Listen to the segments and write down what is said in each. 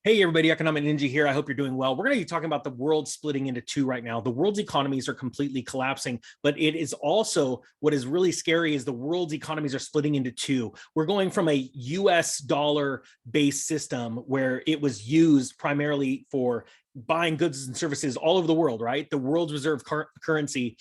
Hey everybody, Economic Ninja here. I hope you're doing well. We're going to be talking about the world splitting into two right now. The world's economies are completely collapsing, but it is also what is really scary is the world's economies are splitting into two. We're going from a US dollar based system where it was used primarily for buying goods and services all over the world, right? The world's reserve currency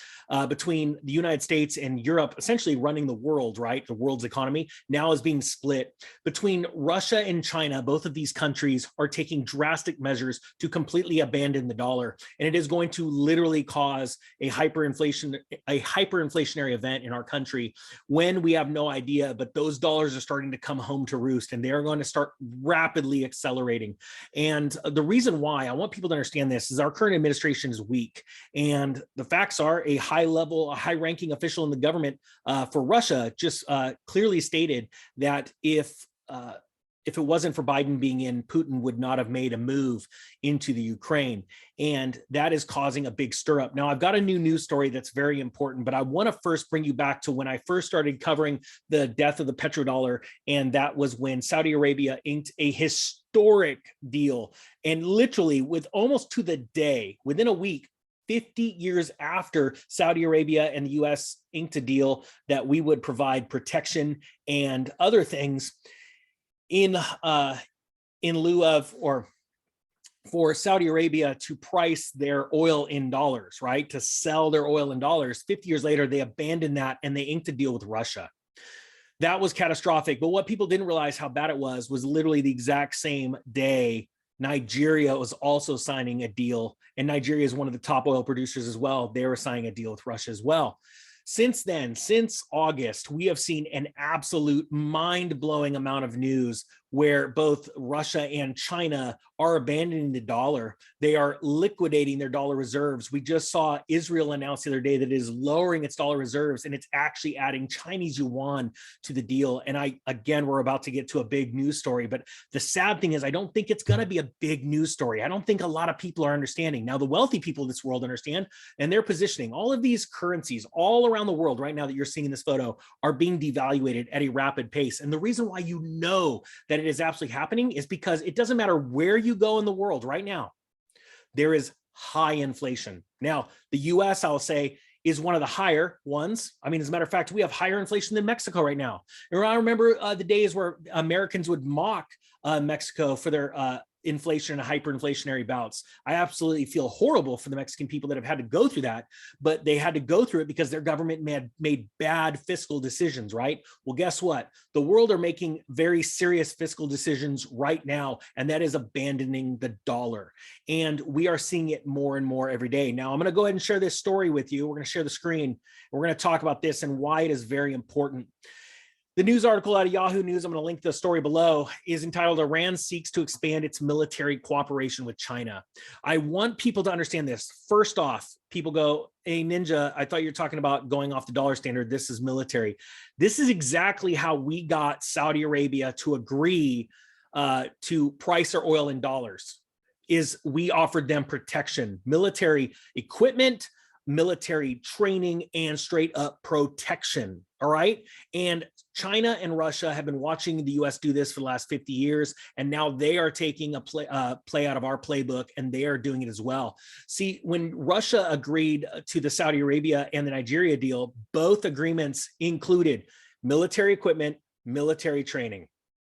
between the United States and Europe, essentially running the world, right? The world's economy now is being split between Russia and China. Both of these countries are taking drastic measures to completely abandon the dollar. And it is going to literally cause a hyperinflationary event in our country when we have no idea, but those dollars are starting to come home to roost and they're going to start rapidly accelerating. And the reason why I want people to understand this is our current administration is weak. And the facts are a high-ranking official in the government for Russia just clearly stated that if it wasn't for Biden being in, Putin would not have made a move into the Ukraine. And that is causing a big stir up. Now, I've got a new news story that's very important, but I want to first bring you back to when I first started covering the death of the petrodollar. And that was when Saudi Arabia inked a historic deal. And literally with almost to the day, within a week, 50 years after Saudi Arabia and the US inked a deal that we would provide protection and other things in lieu of, or for Saudi Arabia to price their oil in dollars, right? To sell their oil in dollars. 50 years later, they abandoned that and they inked a deal with Russia. That was catastrophic. But what people didn't realize how bad it was literally the exact same day Nigeria was also signing a deal. And Nigeria is one of the top oil producers as well. They were signing a deal with Russia as well. Since then, since August, we have seen an absolute mind-blowing amount of news where both Russia and China are abandoning the dollar. They are liquidating their dollar reserves. We just saw Israel announce the other day that it is lowering its dollar reserves and it's actually adding Chinese yuan to the deal. And again, we're about to get to a big news story, but the sad thing is I don't think it's going to be a big news story. I don't think a lot of people are understanding. Now, the wealthy people of this world understand, and they're positioning all of these currencies all around the world right now that you're seeing in this photo are being devaluated at a rapid pace. And the reason why you know that it is absolutely happening is because it doesn't matter where you go in the world right now, there is high inflation. Now, the US, I'll say, is one of the higher ones. I mean, as a matter of fact, we have higher inflation than Mexico right now. And I remember the days where Americans would mock Mexico for their inflation and hyperinflationary bouts. I absolutely feel horrible for the Mexican people that have had to go through that, but they had to go through it because their government made bad fiscal decisions, right? Well, guess what? The world are making very serious fiscal decisions right now, and that is abandoning the dollar. And we are seeing it more and more every day. Now, I'm going to go ahead and share this story with you. We're going to share the screen. We're going to talk about this and why it is very important. The news article out of Yahoo News, I'm going to link the story below, is entitled "Iran Seeks to Expand Its Military Cooperation with China." I want people to understand this. First off, people go, "Hey, Ninja, I thought you were talking about going off the dollar standard. This is military." This is exactly how we got Saudi Arabia to agree to price our oil in dollars, is we offered them protection, military equipment, military training, and straight up protection. All right. And China and Russia have been watching the US do this for the last 50 years. And now they are taking a play out of our playbook, and they are doing it as well. See, when Russia agreed to the Saudi Arabia and the Nigeria deal, both agreements included military equipment, military training.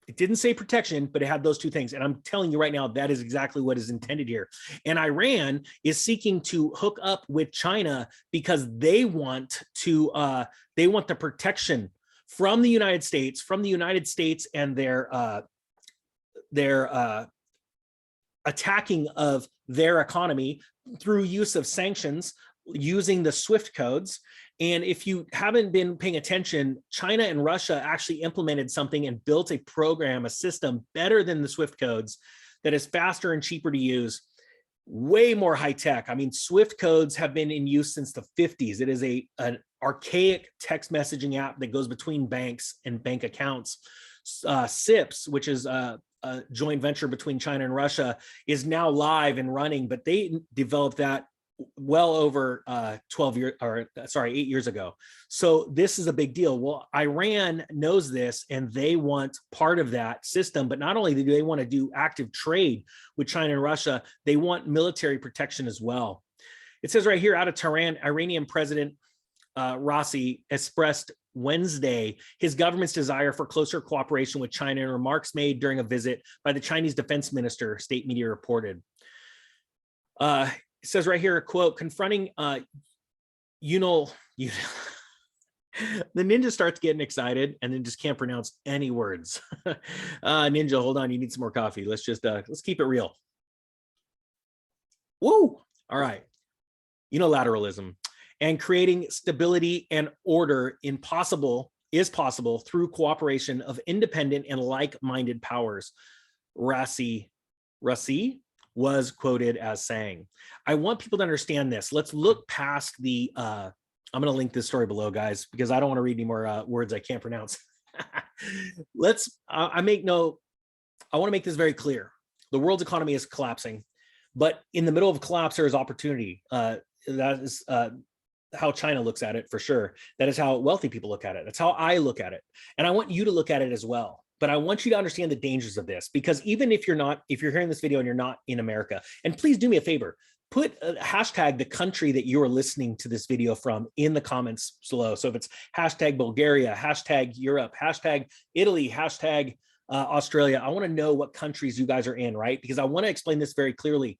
It didn't say protection, but it had those two things. And I'm telling you right now, that is exactly what is intended here. And Iran is seeking to hook up with China because they want the protection from the United States, and their attacking of their economy through use of sanctions using the SWIFT codes. And if you haven't been paying attention, China and Russia actually implemented something and built a program, a system better than the SWIFT codes that is faster and cheaper to use, way more high tech. I mean, SWIFT codes have been in use since the 50s. It is an archaic text messaging app that goes between banks and bank accounts. SIPS, which is a joint venture between China and Russia, is now live and running, but they developed that well over 12 years, or sorry, 8 years ago. So this is a big deal. Well, Iran knows this and they want part of that system, but not only do they want to do active trade with China and Russia, they want military protection as well. It says right here, out of Tehran, Iranian President Rossi expressed Wednesday his government's desire for closer cooperation with China in remarks made during a visit by the Chinese defense minister, state media reported. It says right here, a quote, confronting, the ninja starts getting excited and then just can't pronounce any words. Ninja, hold on, you need some more coffee. Let's just, let's keep it real. Woo, all right. Unilateralism and creating stability and order is possible through cooperation of independent and like-minded powers. Rassi was quoted as saying. I want people to understand this. Let's look past the, I'm going to link this story below, guys, because I don't want to read any more words I can't pronounce. I want to make this very clear. The world's economy is collapsing, but in the middle of collapse, there is opportunity. That is how China looks at it for sure. That is how wealthy people look at it. That's how I look at it. And I want you to look at it as well. But I want you to understand the dangers of this, because even if you're hearing this video and you're not in America, and please do me a favor, put a hashtag the country that you are listening to this video from in the comments below. So if it's hashtag Bulgaria, hashtag Europe, hashtag Italy, hashtag Australia, I want to know what countries you guys are in, right? Because I want to explain this very clearly.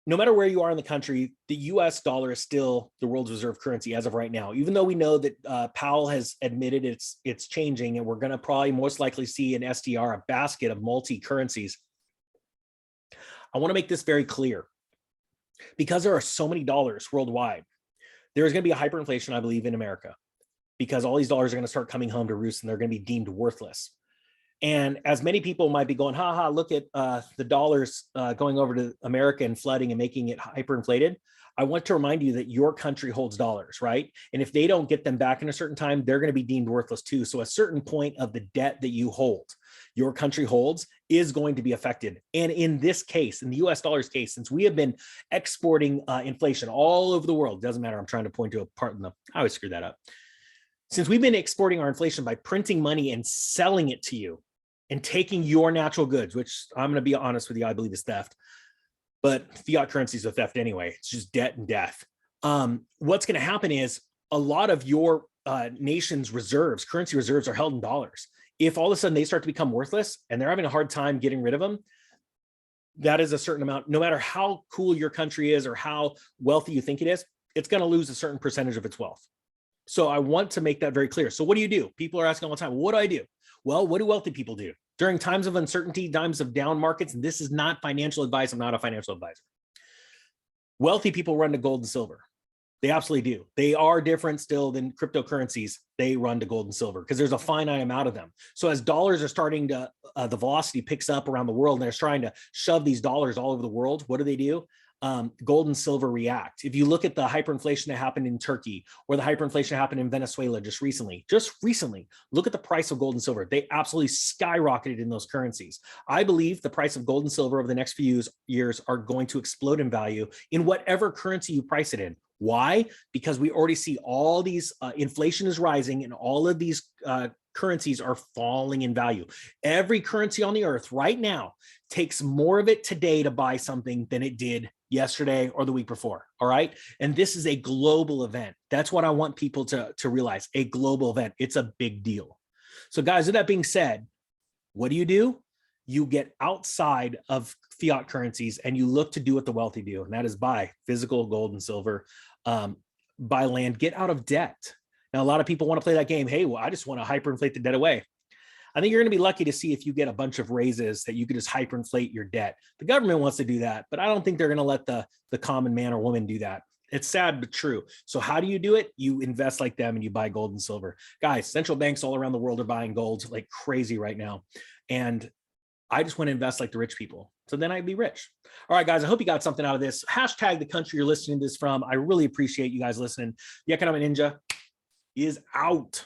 No matter where you are in the country, the US dollar is still the world's reserve currency as of right now, even though we know that Powell has admitted it's changing, and we're going to probably most likely see an SDR, a basket of multi-currencies. I want to make this very clear, because there are so many dollars worldwide. There is going to be a hyperinflation, I believe, in America, because all these dollars are going to start coming home to roost and they're going to be deemed worthless. And as many people might be going, ha, look at the dollars going over to America and flooding and making it hyperinflated. I want to remind you that your country holds dollars, right? And if they don't get them back in a certain time, they're going to be deemed worthless too. So a certain point of the debt that you hold, your country holds, is going to be affected. And in this case, in the US dollar's case, since we have been exporting inflation all over the world, doesn't matter, I'm trying to point to a part in the, I always screw that up. Since we've been exporting our inflation by printing money and selling it to you, and taking your natural goods, which I'm going to be honest with you, I believe is theft, but fiat currency is a theft anyway. It's just debt and death. What's going to happen is a lot of your nation's reserves, currency reserves, are held in dollars. If all of a sudden they start to become worthless and they're having a hard time getting rid of them, that is a certain amount. No matter how cool your country is or how wealthy you think it is, it's going to lose a certain percentage of its wealth. So I want to make that very clear. So what do you do? People are asking all the time, what do I do? Well, what do wealthy people do? During times of uncertainty, times of down markets, and this is not financial advice, I'm not a financial advisor. Wealthy people run to gold and silver. They absolutely do. They are different still than cryptocurrencies. They run to gold and silver because there's a finite amount of them. So as dollars are starting to, the velocity picks up around the world and they're trying to shove these dollars all over the world, what do? Gold and silver react. If you look at the hyperinflation that happened in Turkey or the hyperinflation that happened in Venezuela just recently, look at the price of gold and silver. They absolutely skyrocketed in those currencies. I believe the price of gold and silver over the next few years are going to explode in value in whatever currency you price it in. Why? Because we already see all these, inflation is rising and all of these currencies are falling in value. Every currency on the earth right now takes more of it today to buy something than it did yesterday or the week before. All right. And this is a global event. That's what I want people to realize, a global event. It's a big deal. So guys, with that being said, what do? You get outside of fiat currencies and you look to do what the wealthy do. And that is buy physical gold and silver, buy land, get out of debt. Now, a lot of people want to play that game. Hey, well, I just want to hyperinflate the debt away. I think you're going to be lucky to see if you get a bunch of raises that you could just hyperinflate your debt. The government wants to do that, but I don't think they're going to let the common man or woman do that. It's sad, but true. So how do you do it? You invest like them and you buy gold and silver. Guys, central banks all around the world are buying gold like crazy right now. And I just want to invest like the rich people. So then I'd be rich. All right, guys, I hope you got something out of this. Hashtag the country you're listening to this from. I really appreciate you guys listening. The Economic Ninja is out.